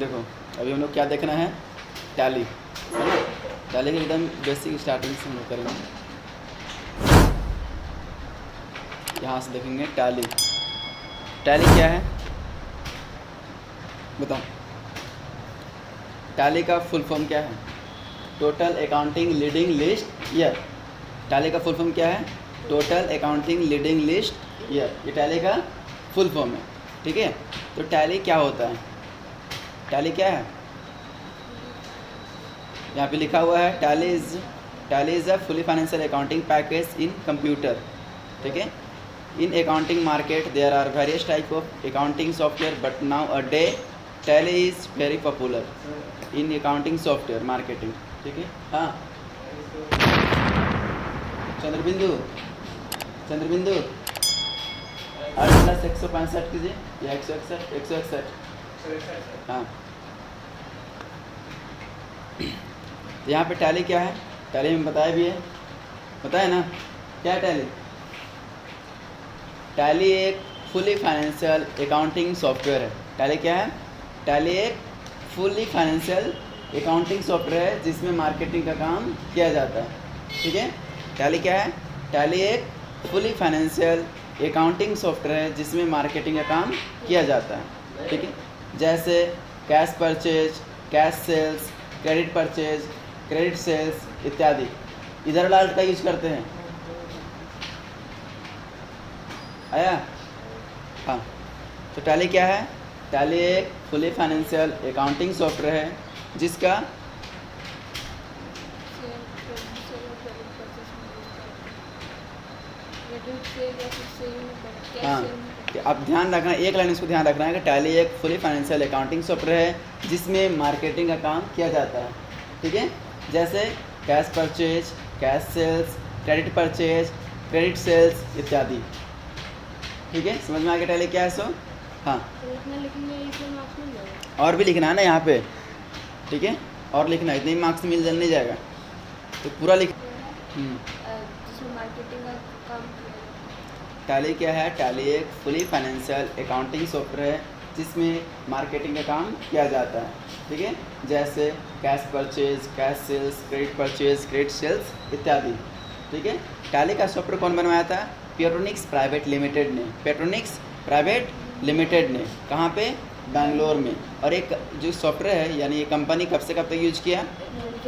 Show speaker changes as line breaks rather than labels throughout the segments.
देखो अभी हम लोग क्या देखना है, टैली है ना। टैली के एकदम बेसिक स्टार्टिंग से हम लोग करेंगे। यहाँ से देखेंगे टैली। टैली क्या है बताओ। टैली का फुल फॉर्म क्या है? Total accounting leading list year. Tally का फुल फॉर्म क्या है? Total accounting leading list year. ये टैली का फुल फॉर्म है, ठीक है। तो टैली क्या होता है? टैली क्या है? यहाँ पे लिखा हुआ है Tally is a fully financial accounting package in computer, ठीक है। In accounting market there are various type of accounting software but nowadays Tally is very popular in accounting software marketing, ठीक है। हाँ चंद्रबिंदु 8 + 165 कीजिए या 161। हाँ यहाँ पे टैली क्या है? टैली में बताया भी है, बताया ना क्या है टैली? टैली एक फुली फाइनेंशियल अकाउंटिंग सॉफ्टवेयर है। टैली क्या है? टैली एक फुली फाइनेंशियल अकाउंटिंग सॉफ्टवेयर है जिसमें मार्केटिंग का काम किया जाता है, ठीक है। टैली क्या है? टैली एक फुली फाइनेंशियल अकाउंटिंग सॉफ्टवेयर है जिसमें मार्केटिंग का काम किया जाता है, ठीक है। जैसे cash purchase, cash sales, credit purchase, credit sales इत्यादि। इधर लाल्ट का यूज करते हैं, आया? हाँ। तो टैली क्या है? टैली एक फुली फाइनेंशियल अकाउंटिंग सॉफ्टवेयर है जिसका हाँ अब ध्यान रखना, एक लाइन इसको ध्यान रखना है कि टैली एक फुली फाइनेंशियल अकाउंटिंग सॉफ्टवेयर है जिसमें मार्केटिंग का काम किया जाता है, ठीक है। जैसे cash purchase, cash sales, credit purchase, credit sales इत्यादि, ठीक है। समझ में आ गया टैली क्या है सो? हाँ और भी लिखना है ना यहाँ पे, ठीक है। और लिखना है, इतने ही मार्क्स मिल नहीं जाएगा तो पूरा लिख। टैली क्या है? टैली एक फुली फाइनेंशियल अकाउंटिंग सॉफ्टवेयर है जिसमें मार्केटिंग का काम किया जाता है, ठीक है। जैसे cash purchase, cash sales, credit purchase, credit sales इत्यादि, ठीक है। टैली का सॉफ्टवेयर कौन बनवाया था? पेट्रोनिक्स प्राइवेट लिमिटेड ने। पेट्रोनिक्स प्राइवेट लिमिटेड ने कहाँ पे? बेंगलोर में। और एक जो सॉफ्टवेयर है यानी ये कंपनी कब से कब तक यूज किया?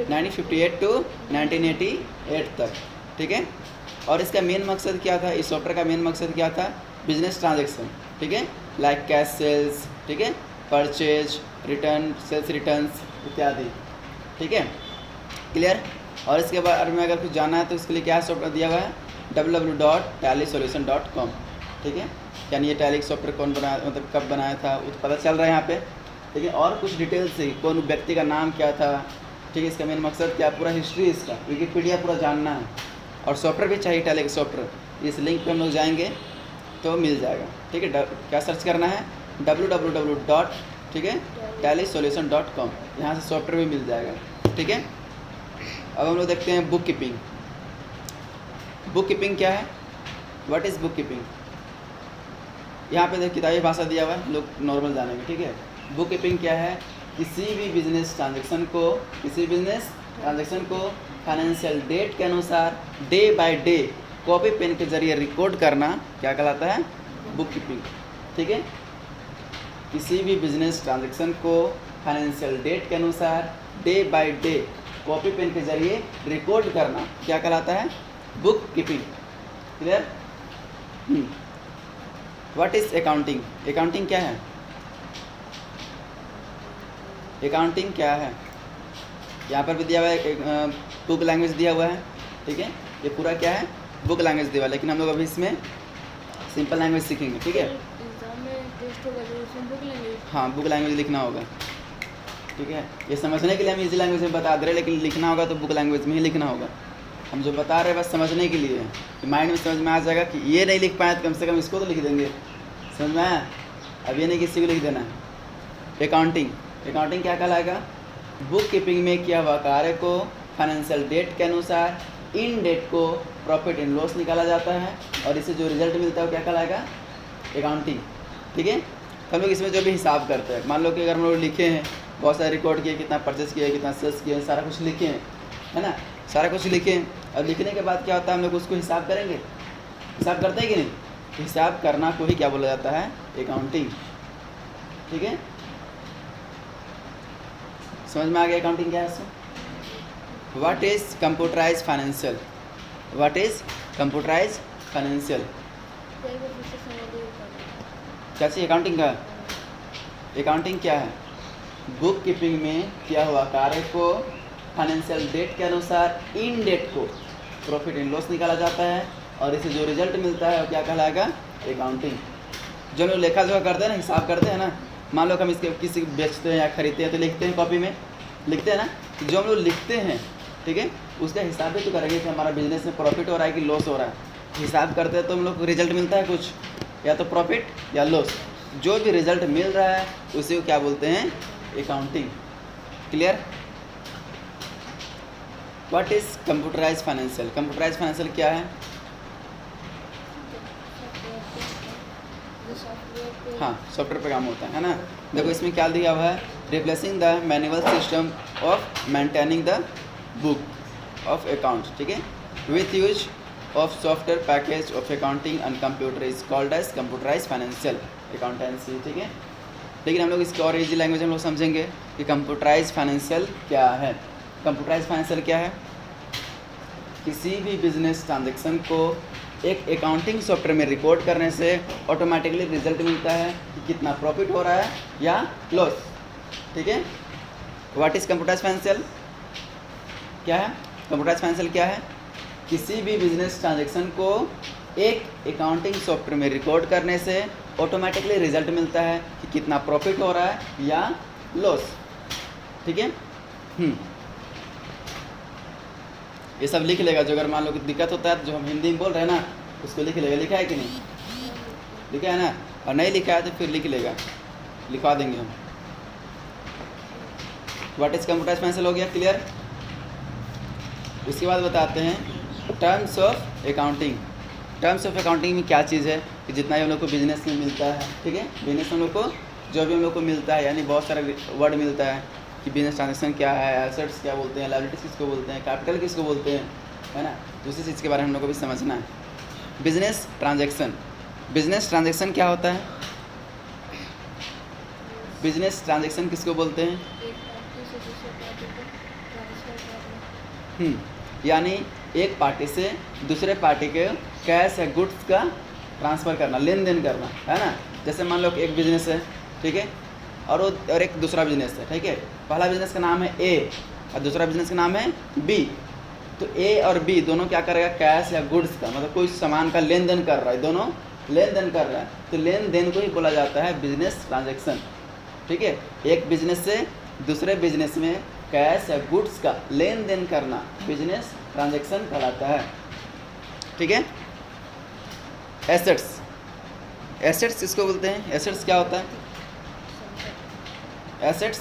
1958 to 1988 तक, ठीक है। और इसका मेन मकसद क्या था? इस सॉफ्टवेयर का मेन मकसद क्या था? बिजनेस ट्रांजैक्शन, ठीक है, लाइक कैश सेल्स, ठीक है, परचेज, रिटर्न, सेल्स रिटर्न्स इत्यादि, ठीक है। क्लियर? और इसके बारे में अगर कुछ जानना है तो इसके लिए क्या सॉफ्टवेयर दिया हुआ है? www.tallysolution.com, ठीक है। यानी ये टैली सॉफ्टवेयर कौन बनाया, मतलब कब बनाया था वो तो पता चल रहा है यहाँ पे, ठीक है। और कुछ डिटेल्स से कौन व्यक्ति का नाम क्या था, ठीक है, इसका मेन मकसद क्या, पूरा हिस्ट्री इसका, विकिपीडिया पूरा जानना है। और सॉफ्टवेयर भी चाहिए टैली का सॉफ्टवेयर। इस लिंक पे हम लोग जाएंगे तो मिल जाएगा, ठीक है। क्या सर्च करना है? www. ठीक है tallysolution.com, यहाँ से सॉफ्टवेयर भी मिल जाएगा, ठीक है। अब हम लोग देखते हैं बुक कीपिंग। बुक कीपिंग क्या है? What is book keeping? यहाँ पे किताबी भाषा दिया हुआ है, लोग नॉर्मल जानेंगे, ठीक है। बुक कीपिंग क्या है? किसी बिजनेस ट्रांजेक्शन को फाइनेंशियल डेट के अनुसार day by day copy pen के जरिए रिकॉर्ड करना क्या कहलाता है? बुक कीपिंग, ठीक है। किसी भी बिजनेस ट्रांजेक्शन को फाइनेंशियल डेट के अनुसार day by day copy pen के जरिए रिकॉर्ड करना क्या कहलाता है? Book keeping. Clear? What is accounting? Accounting क्या है? अकाउंटिंग क्या है? यहाँ पर भी दिया हुआ है, बुक लैंग्वेज दिया हुआ है, ठीक है। ये पूरा क्या है? बुक लैंग्वेज दिया हुआ है, लेकिन हम लोग अभी इसमें सिंपल लैंग्वेज सीखेंगे, ठीक है। हाँ बुक लैंग्वेज लिखना होगा, ठीक है। ये समझने के लिए हम इजी लैंग्वेज में बता दे रहे हैं, लेकिन लिखना होगा तो बुक लैंग्वेज में ही लिखना होगा। हम जो बता रहे हैं बस समझने के लिए, कि माइंड में समझ में आ जाएगा कि ये नहीं लिख पाए तो कम से कम इसको तो लिख देंगे। समझ में आया? अब ये नहीं किसी को लिख देना है। अकाउंटिंग क्या कहलाएगा? बुक कीपिंग में किया हुआ कार्य को फाइनेंशियल डेट के अनुसार इन डेट को प्रॉफिट एंड लॉस निकाला जाता है, और इससे जो रिजल्ट मिलता है वो क्या कहलाएगा? अकाउंटिंग, ठीक है। हम लोग इसमें जो भी हिसाब करते हैं, मान लो कि अगर हम लोग लिखे हैं बहुत सारे रिकॉर्ड किए, कितना परचेस किया, कितना सेल्स किए, सारा कुछ लिखे हैं, है ना, सारा कुछ लिखे हैं। और लिखने के बाद क्या होता है, हम लोग उसको हिसाब करेंगे, हिसाब करते हैं कि नहीं, हिसाब करना को ही क्या बोला जाता है, अकाउंटिंग। ठीक है, समझ में आ गया अकाउंटिंग क्या है इसमें। What is computerise financial, what is computerise financial, क्या चाहिए अकाउंटिंग का। अकाउंटिंग क्या है, बुक कीपिंग में किया हुआ कार्य को फाइनेंशियल डेट के अनुसार इन डेट को प्रॉफिट एंड लॉस निकाला जाता है, और इसे जो रिजल्ट मिलता है वो क्या कहलाएगा, अकाउंटिंग। जो हम लोग लेखा जोखा करते हैं ना, हिसाब करते हैं ना, मान लो हम इसके किसी को बेचते हैं या खरीदते हैं तो लिखते हैं, कॉपी में लिखते हैं ना, जो हम लोग लिखते हैं, ठीक है, उसका हिसाब भी तो करेंगे कि हमारा बिजनेस में प्रॉफिट हो रहा है कि लॉस हो रहा है। हिसाब करते हैं तो हम लोग को रिजल्ट मिलता है कुछ, या तो प्रॉफिट या लॉस, जो भी रिजल्ट मिल रहा है उसे क्या बोलते हैं, accounting. Clear. What is computerise financial, computerise financial क्या है, हाँ सॉफ्टवेयर पे काम होता है ना। देखो इसमें क्या दिया हुआ है, replacing the manual system of maintaining the book of account, ठीक है, with use of software package of accounting and computer is called as computerise financial accountancy. ठीक है, लेकिन हम लोग इसकी और इजी लैंग्वेज हम लोग समझेंगे कि कंप्यूटराइज फाइनेंशियल क्या है। कंप्यूटराइज फाइनेंशियल क्या है, किसी भी बिजनेस ट्रांजेक्शन को एक अकाउंटिंग सॉफ्टवेयर में रिकॉर्ड करने से ऑटोमेटिकली रिजल्ट मिलता है कि कितना प्रॉफिट हो रहा है या लॉस। ठीक है, व्हाट इज कंप्यूटराइज फाइनेंशियल क्या है, कंप्यूटराइज फाइनेंशियल क्या है, किसी भी बिजनेस ट्रांजेक्शन को एक अकाउंटिंग सॉफ्टवेयर में रिकॉर्ड करने से ऑटोमेटिकली रिजल्ट मिलता है कि कितना प्रॉफिट हो रहा है या लॉस। ठीक है, ये सब लिख लेगा, जो अगर मान लो कि दिक्कत होता है तो जो हम हिंदी में बोल रहे हैं ना उसको लिख लेगा। लिखा है कि नहीं, लिखा है ना, और नहीं लिखा है तो फिर लिख लेगा, लिखवा देंगे हम। व्हाट इज कंप्यूटराइज फाइनेंशियल हो गया, क्लियर। उसके बाद बताते हैं terms of accounting. Terms of accounting में क्या चीज़ है कि जितना ही हम लोग को बिजनेस में मिलता है, ठीक है, बिजनेस हम लोग को जो भी हम लोग को मिलता है, यानी बहुत सारा वर्ड मिलता है कि बिजनेस ट्रांजेक्शन क्या है, एसेट्स क्या बोलते हैं, लायबिलिटीज किसको बोलते हैं, कैपिटल किसको बोलते हैं, है ना, दूसरी चीज़ के बारे में हम लोग को भी समझना है। बिजनेस ट्रांजेक्शन, बिजनेस ट्रांजेक्शन क्या होता है, बिजनेस ट्रांजेक्शन किसको बोलते हैं, यानी एक पार्टी से दूसरे पार्टी के कैश या गुड्स का ट्रांसफ़र करना, लेन देन करना, है ना। जैसे मान लो कि एक बिजनेस है, ठीक है, और एक दूसरा बिजनेस है, ठीक है, पहला बिजनेस का नाम है ए और दूसरा बिजनेस का नाम है बी। तो ए और बी दोनों क्या करेगा, कैश या गुड्स का, मतलब कोई सामान का लेन देन कर रहा है, दोनों लेन देन कर रहा है, तो लेन देन को ही बोला जाता है बिजनेस ट्रांजेक्शन। ठीक है, एक बिजनेस से दूसरे बिजनेस में कैश या गुड्स का लेन देन करना बिजनेस ट्रांजेक्शन कहलाता है। ठीक है, एसेट्स, एसेट्स किसको बोलते हैं, एसेट्स क्या होता है, एसेट्स,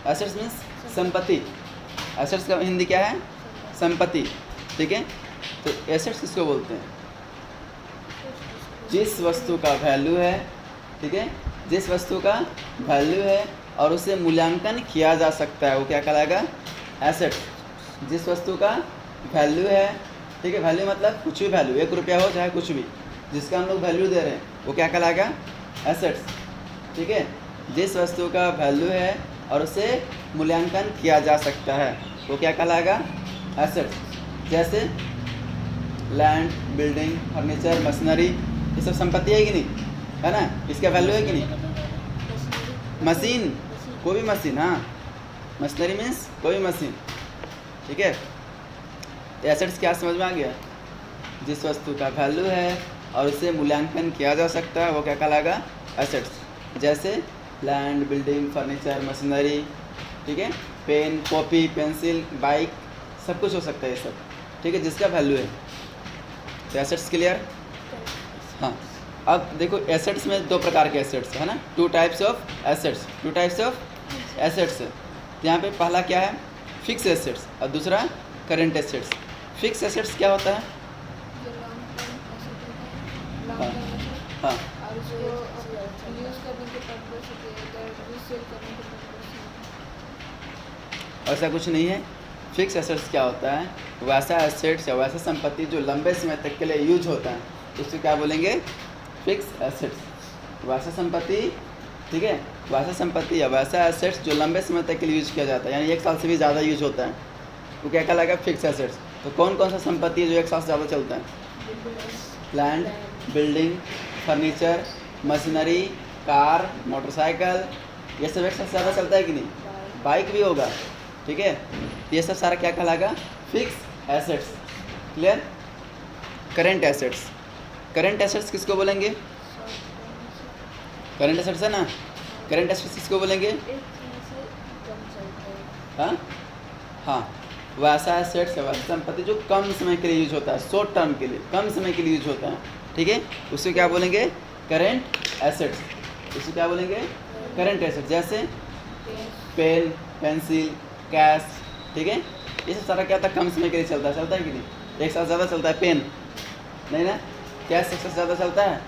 एसेट्स मीन्स संपत्ति, एसेट्स का हिंदी क्या है, संपत्ति। ठीक है, तो एसेट्स किसको बोलते हैं, जिस वस्तु का वैल्यू है, ठीक है, जिस वस्तु का वैल्यू है और उसे मूल्यांकन किया जा सकता है वो क्या कहलाएगा, एसेट्स। जिस वस्तु का वैल्यू है, ठीक है, वैल्यू मतलब कुछ भी वैल्यू, 1 रुपया हो चाहे कुछ भी, जिसका हम लोग वैल्यू दे रहे हैं वो क्या कहलाएगा, एसेट्स। ठीक है, जिस वस्तु का वैल्यू है और उसे मूल्यांकन किया जा सकता है वो क्या कहलाएगा, एसेट्स। जैसे लैंड, बिल्डिंग, फर्नीचर, मशीनरी, ये सब संपत्ति है कि नहीं, है ना, इसका वैल्यू है कि नहीं। मशीन, कोई भी मशीन, हाँ, मशीनरी मीन्स कोई भी मशीन। ठीक है, एसेट्स क्या समझ में आ गया, जिस वस्तु का वैल्यू है और उसे मूल्यांकन किया जा सकता है वो क्या कहलाएगा, एसेट्स। जैसे लैंड, बिल्डिंग, फर्नीचर, मशीनरी, ठीक है, पेन, कॉपी, पेंसिल, बाइक, सब कुछ हो सकता है ये सब, ठीक है, जिसका वैल्यू है। तो एसेट्स क्लियर। हाँ, अब देखो एसेट्स में 2 प्रकार के एसेट्स है ना, 2 types of assets, 2 types of assets है। यहाँ पे पहला क्या है, फिक्स एसेट्स, और दूसरा करेंट एसेट्स। फिक्स एसेट्स क्या होता है, हाँ,
उसको यूज़ करने के पर्पज से रीसेल करने के पर्पज से।
ऐसा कुछ नहीं है। फिक्स एसेट्स क्या होता है? वैसा एसेट्स या वैसा संपत्ति जो लंबे समय तक के लिए यूज होता है, उसको क्या बोलेंगे? Fix assets. वैसा संपत्ति, ठीक है, वैसा संपत्ति या वैसा एसेट्स जो लंबे समय तक के लिए यूज किया जाता है, यानी 1 साल से भी ज़्यादा यूज होता है, वो क्या कहलाएगा? Fix assets. तो कौन कौन सा संपत्ति है जो 1 साल से ज़्यादा चलता है? Land, building, furniture, machinery, car, motorcycle, ये सब 1 साल से ज़्यादा चलता है कि नहीं? बाइक भी होगा, ठीक है। ये सब सारा क्या कहलाएगा? Fix assets. Clear? Current assets. Current assets किसको बोलेंगे? करेंट एसेट्स है ना, करेंट एसेट्स किसको बोलेंगे? हाँ हाँ, वैसा एसेट्स है, वैसा संपत्ति जो कम समय के लिए यूज होता है, शॉर्ट टर्म के लिए, कम समय के लिए यूज होता है, ठीक है, उसको क्या बोलेंगे? Current assets. उसको क्या बोलेंगे? Current assets. जैसे पेन, पेंसिल, कैश, ठीक है, ये सब सारा क्या होता है? कम समय के लिए चलता है कि नहीं? 1 साल ज़्यादा चलता है। पेन नहीं ना, कैश 1 साल से ज़्यादा चलता है?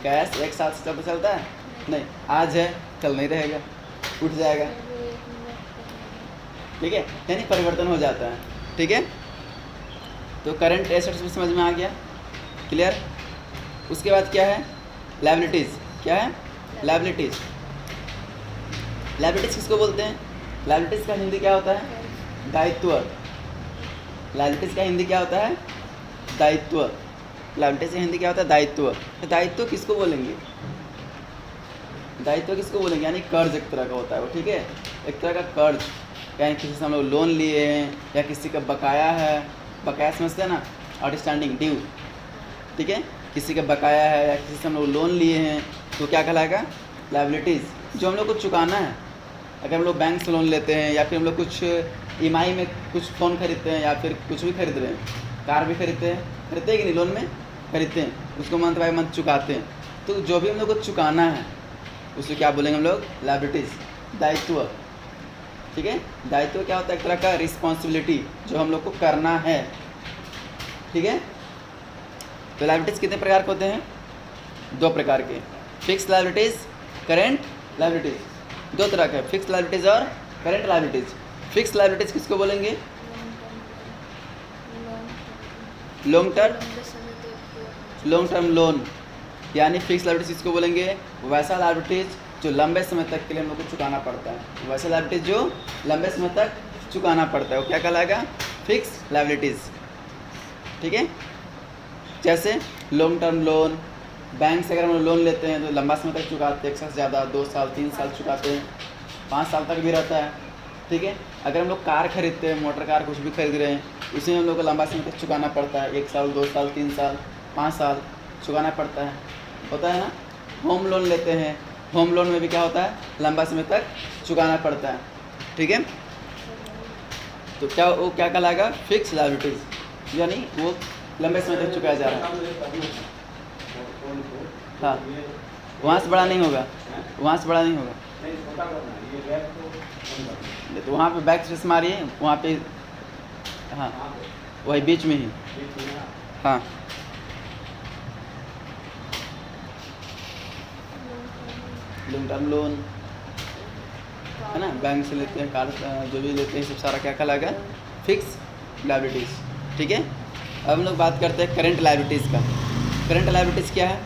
कैश 1 साल से ज़्यादा चलता है? नहीं, आज है कल नहीं रहेगा, उठ जाएगा, ठीक है, यानी परिवर्तन हो जाता है, ठीक है। तो करंट एसेट्स भी समझ में आ गया। क्लियर? उसके बाद क्या है? लायबिलिटीज़। क्या है? लायबिलिटीज़। लायबिलिटीज़ किसको बोलते हैं? लायबिलिटीज़ का हिंदी क्या होता है? दायित्व। लायबिलिटीज़ का हिंदी क्या होता है? दायित्व। लायबिलिटीज़ का हिंदी क्या होता है? दायित्व। तो दायित्व किसको बोलेंगे? दायित्व किसको बोलेंगे? यानी कर्ज एक तरह का होता है वो, ठीक है, एक तरह का कर्ज, यानी किसी से हम लोग लोन लिए हैं या किसी का बकाया है, बकाया समझते हैं ना, आउटस्टैंडिंग ड्यू, ठीक है, किसी का बकाया है या किसी से हम लोग लोन लिए हैं, तो क्या कहलाएगा? लायबिलिटीज़। जो हम लोग को चुकाना है। अगर हम लोग बैंक से लोन लेते हैं या फिर हम लोग कुछ ईएमआई में कुछ फ़ोन खरीदते हैं या फिर कुछ भी खरीद रहे हैं, कार भी खरीदते हैं कि नहीं? लोन में खरीदते हैं, उसको मंथ बाय मंथ चुकाते हैं। तो जो भी हम लोग को चुकाना है उसको क्या बोलेंगे हम लोग? लायबिलिटीज़, दायित्व, ठीक है। दायित्व क्या होता है? एक तरह का रिस्पॉन्सिबिलिटी जो हम लोग को करना है, ठीक है। तो लायबिलिटीज़ कितने प्रकार के होते हैं? 2 प्रकार के, फिक्स लायबिलिटीज़, करेंट लायबिलिटीज़। 2 तरह के, फिक्स लायबिलिटीज़ और करेंट लायबिलिटीज़। फिक्स लायबिलिटीज़ किसको बोलेंगे? लॉन्ग टर्म लोन, यानी फिक्स लायबिलिटीज़ किसको बोलेंगे? वैसा लायबिलिटीज़ जो लंबे समय तक के लिए हम लोग को चुकाना पड़ता है, वैसे लायबिलिटीज़ जो लंबे समय तक चुकाना पड़ता है वो क्या कहलाएगा? फिक्स लायबिलिटीज़, ठीक है। जैसे लॉन्ग टर्म लोन, बैंक से अगर हम लोग लोन लेते हैं तो लंबा समय तक चुकाते हैं, 1 साल से ज़्यादा, 2 साल 3 साल चुकाते हैं, 5 साल तक भी रहता है, ठीक है। अगर हम लोग कार खरीदते हैं, मोटर कार कुछ भी खरीद रहे हैं, उसमें हम लोग को लंबा समय तक चुकाना पड़ता है, 1 साल 2 साल 3 साल 5 साल चुकाना पड़ता है, होता है ना। होम लोन लेते हैं, होम लोन में भी क्या होता है? लंबा समय तक चुकाना पड़ता है, ठीक है। तो क्या वो क्या कहलाएगा? फिक्स लायबिलिटीज़, यानी वो लंबे समय तक चुकाया जा रहा है। हाँ, वहाँ से बड़ा नहीं होगा, वहाँ से बड़ा नहीं होगा। तो वहाँ पे बैक स्पेस मारिए, वहाँ पे, हाँ वही बीच में ही, हाँ। लॉन्ग टर्म लोन है ना, बैंक से लेते हैं, कार जो भी लेते हैं, सब सारा क्या कहलाएगा? फिक्स लायबिलिटीज़, ठीक है। अब हम लोग बात करते हैं करंट लायबिलिटीज़ का। करंट लायबिलिटीज़ क्या है?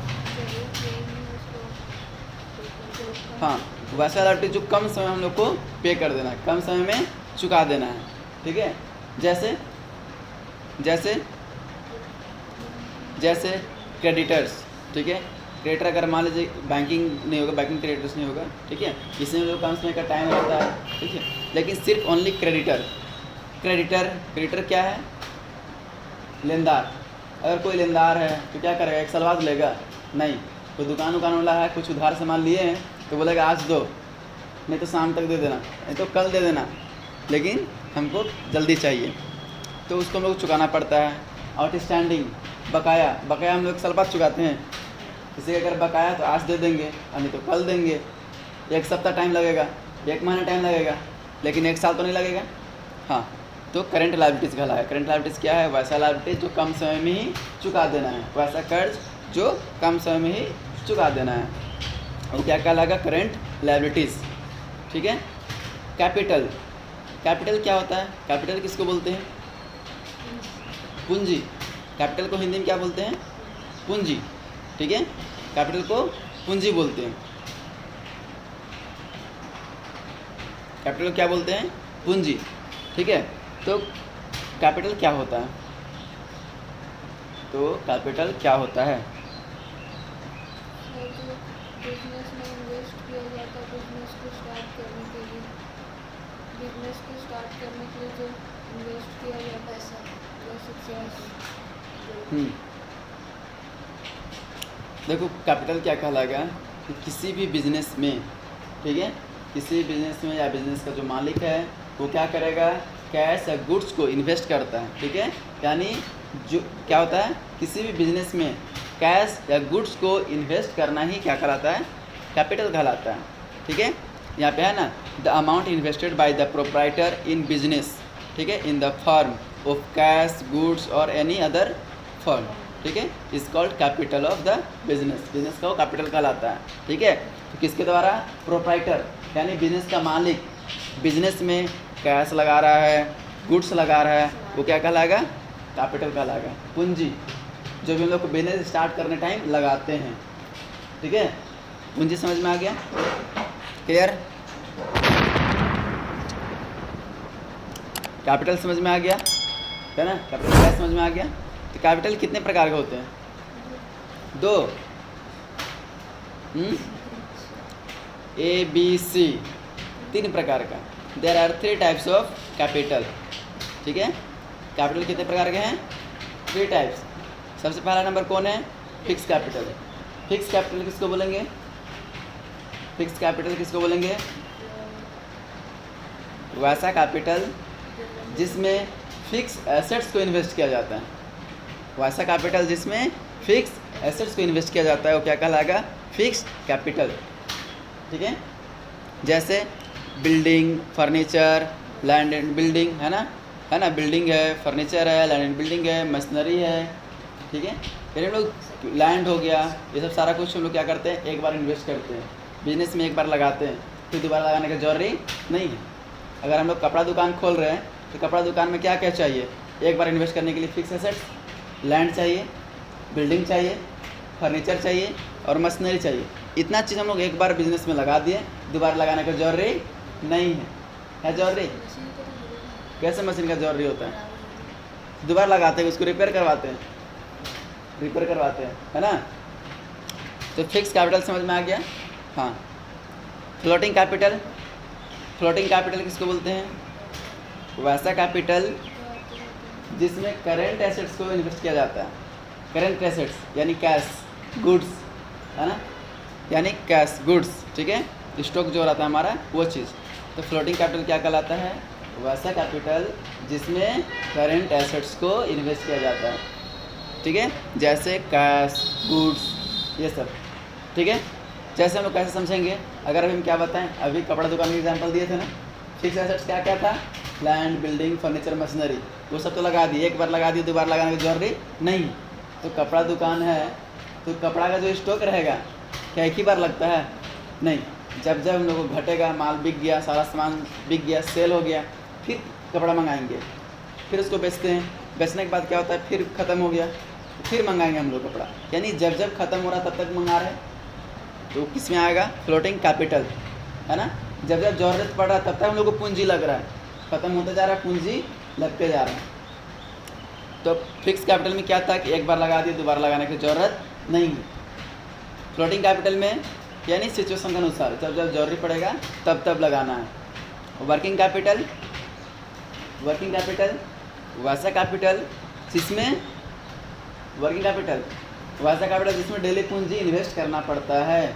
हाँ, वैसा लायबिलिटी जो कम समय हम लोग को पे कर देना है, कम समय में चुका देना है, ठीक है। जैसे जैसे जैसे क्रेडिटर्स, ठीक है। क्रेडिटर अगर मान लीजिए बैंकिंग नहीं होगा, बैंकिंग क्रेडिटर्स नहीं होगा, ठीक है, इसमें जो कम समय का टाइम रहता है, ठीक है। लेकिन सिर्फ ओनली क्रेडिटर क्या है? लेनदार। अगर कोई लेनदार है तो क्या करेगा? 1 साल बाद लेगा? नहीं। कोई दुकान वाला है, कुछ उधार सामान लिए हैं तो बोलेगा आज दो, नहीं तो शाम तक दे देना, नहीं तो कल दे देना, लेकिन हमको जल्दी चाहिए, तो उसको हम लोग चुकाना पड़ता है। आउटस्टैंडिंग, बकाया हम लोग 1 साल बाद चुकाते हैं। किसी का अगर बकाया तो आज दे देंगे और नहीं तो कल देंगे, 1 सप्ताह टाइम लगेगा, 1 महीना टाइम लगेगा, लेकिन 1 साल तो नहीं लगेगा। हाँ, तो करंट लायबिलिटीज़ कहलाएगा। करंट लायबिलिटीज़ क्या है? वैसा लायबिलिटीज़ जो कम समय में ही चुका देना है, वैसा कर्ज जो कम समय में ही चुका देना है, वो क्या कहलाएगा? Current liabilities. ठीक है। कैपिटल, कैपिटल क्या होता है? कैपिटल किसको बोलते हैं? पूंजी। कैपिटल को हिंदी में क्या बोलते हैं? पूंजी। ठीक है, कैपिटल को पूंजी बोलते हैं। कैपिटल को क्या बोलते हैं? पूंजी। ठीक है, तो कैपिटल क्या होता है? तो कैपिटल क्या होता है?
बिजनेस में इन्वेस्ट किया जाता है बिजनेस को स्टार्ट करने के लिए, बिजनेस को स्टार्ट करने के लिए जो इन्वेस्ट किया जाता है सब, जैसे शेयर्स।
देखो कैपिटल क्या कहलाएगा कि किसी भी बिजनेस में, ठीक है, किसी भी बिजनेस में या बिजनेस का जो मालिक है वो क्या करेगा? कैश या गुड्स को इन्वेस्ट करता है। ठीक है, यानी जो क्या होता है, किसी भी बिजनेस में कैश या गुड्स को इन्वेस्ट करना ही क्या कहलाता है? कैपिटल कहलाता है। ठीक है, यहाँ पे है ना, the amount invested by the proprietor in business, ठीक है, in the firm of cash goods और एनी अदर फर्म, ठीक है, is called capital of the business. Business का वो कैपिटल कहलाता है। ठीक है, तो किसके द्वारा? प्रोप्राइटर, यानी बिजनेस का मालिक बिजनेस में कैश लगा रहा है, गुड्स लगा रहा है, वो क्या कहलाएगा? कैपिटल कहलाएगा। पूंजी, जो भी हम लोग को बिजनेस स्टार्ट करने टाइम लगाते हैं। ठीक है, पूंजी समझ में आ गया? क्लियर? कैपिटल समझ में आ गया है ना? कैपिटल क्या समझ में आ गया? तो कैपिटल कितने प्रकार के होते हैं? 2, ABC, 3 प्रकार का। There are 3 types of capital. ठीक है, कैपिटल कितने प्रकार के हैं? 3 टाइप्स। सबसे पहला नंबर कौन है? Fix capital. फिक्स कैपिटल किसको बोलेंगे? फिक्स कैपिटल किसको बोलेंगे? वैसा कैपिटल जिसमें फिक्स एसेट्स को इन्वेस्ट किया जाता है। वैसा कैपिटल जिसमें फिक्स एसेट्स को इन्वेस्ट किया जाता है वो क्या कहलाएगा? Fix capital. ठीक है, जैसे building, furniture, land and building, है ना, बिल्डिंग है, फर्नीचर है, लैंड एंड बिल्डिंग है, मशीनरी है। ठीक है, फिर हम लोग लैंड हो गया, ये सब सारा कुछ हम लोग क्या करते हैं? एक बार इन्वेस्ट करते हैं, बिजनेस में एक बार लगाते हैं, फिर दोबारा लगाने की जरूरी नहीं है। अगर हम लोग कपड़ा दुकान खोल रहे हैं तो कपड़ा दुकान में क्या क्या चाहिए? एक बार इन्वेस्ट करने के लिए फिक्स एसेट्स, लैंड चाहिए, बिल्डिंग चाहिए, फर्नीचर चाहिए और मशीनरी चाहिए। इतना चीज़ हम लोग एक बार बिजनेस में लगा दिए, दोबारा लगाने का जरूरी नहीं है जरूरी? कैसे मशीन का जरूरी होता है? दोबारा लगाते हैं, उसको रिपेयर करवाते हैं, है ना? तो फिक्स कैपिटल समझ में आ गया? हाँ। फ्लोटिंग कैपिटल, फ्लोटिंग कैपिटल किसको बोलते हैं? वैसा कैपिटल जिसमें करंट एसेट्स को इन्वेस्ट किया जाता है। करंट एसेट्स यानी कैश, गुड्स, है ना, यानी कैश गुड्स। ठीक है, स्टॉक जो रहता है हमारा वो चीज़। तो फ्लोटिंग कैपिटल क्या कहलाता है? वैसा कैपिटल जिसमें करंट एसेट्स को इन्वेस्ट किया जाता है। ठीक है, जैसे कैश, गुड्स, ये सब। ठीक है, जैसे हम लोग कैसे समझेंगे? अगर अभी हम क्या बताएं, अभी कपड़ा दुकान के एग्जांपल दिए थे ना, फिक्स एसेट्स क्या क्या था? लैंड, बिल्डिंग, फर्नीचर, मशीनरी, वो सब तो लगा दिए, एक बार लगा दिए, दोबारा लगाने की जरूरी नहीं। तो कपड़ा दुकान है तो कपड़ा का जो स्टॉक रहेगा क्या एक ही बार लगता है? नहीं, जब जब हम लोग को घटेगा, माल बिक गया, सारा सामान बिक गया, सेल हो गया, फिर कपड़ा मंगाएंगे, फिर उसको बेचते हैं, बेचने के बाद क्या होता है? फिर ख़त्म हो गया, फिर मंगाएंगे हम लोग कपड़ा। यानी जब जब ख़त्म हो रहा तब तक मंगा रहे, तो किस में आएगा? फ्लोटिंग कैपिटल, है ना? जब जब ज़रूरत पड़ रहा तब तक हम लोग को पूंजी लग रहा है, ख़त्म होता जा रहा है, पूंजी लगते जा रहा है। तो फिक्स कैपिटल में क्या था कि एक बार लगा दिए, दोबारा लगाने की ज़रूरत नहीं है। फ्लोटिंग कैपिटल में यानी सिचुएशन के अनुसार जब जब जरूरी पड़ेगा तब तब लगाना है। वर्किंग कैपिटल, वर्किंग कैपिटल वैसा कैपिटल जिसमें वर्किंग कैपिटल वैसा कैपिटल जिसमें डेली पूंजी इन्वेस्ट करना पड़ता है,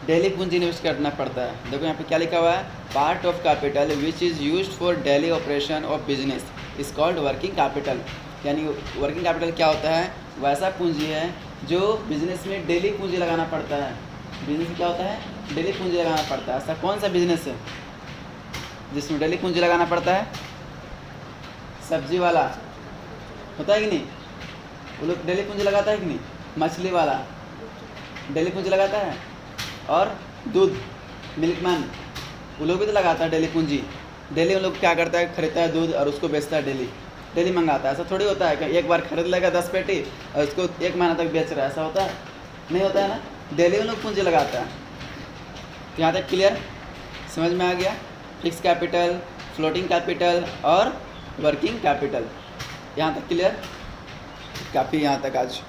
डेली पूंजी इन्वेस्ट करना पड़ता है। देखो यहाँ पे क्या लिखा हुआ है? Part of capital which is used for daily operation of business is called working capital. यानी वर्किंग कैपिटल क्या होता है? वैसा पूंजी है जो बिजनेस में डेली पूंजी लगाना पड़ता है। बिजनेस में क्या होता है? डेली पूंजी लगाना पड़ता है। ऐसा कौन सा बिजनेस है जिसमें डेली पूंजी लगाना पड़ता है? सब्जी वाला होता है कि नहीं? वो लोग डेली पूंजी लगाता है कि नहीं? मछली वाला, डेली पूंजी लगाता है। और दूध, मिल्कमैन, वो लोग भी तो लगाता है डेली पूंजी। डेली उन लोग क्या करता है, खरीदता है दूध और उसको बेचता है डेली, डेली मंगाता है। ऐसा थोड़ी होता है कि एक बार खरीद लेगा 10 पेटी और उसको 1 महीना तक बेच रहा है, ऐसा होता है? नहीं होता है ना। डेली उन लोग पूंजी लगाता है। यहाँ तक क्लियर, समझ में आ गया? फिक्स कैपिटल, फ्लोटिंग कैपिटल और वर्किंग कैपिटल, यहाँ तक क्लियर? काफ़ी यहाँ तक आज।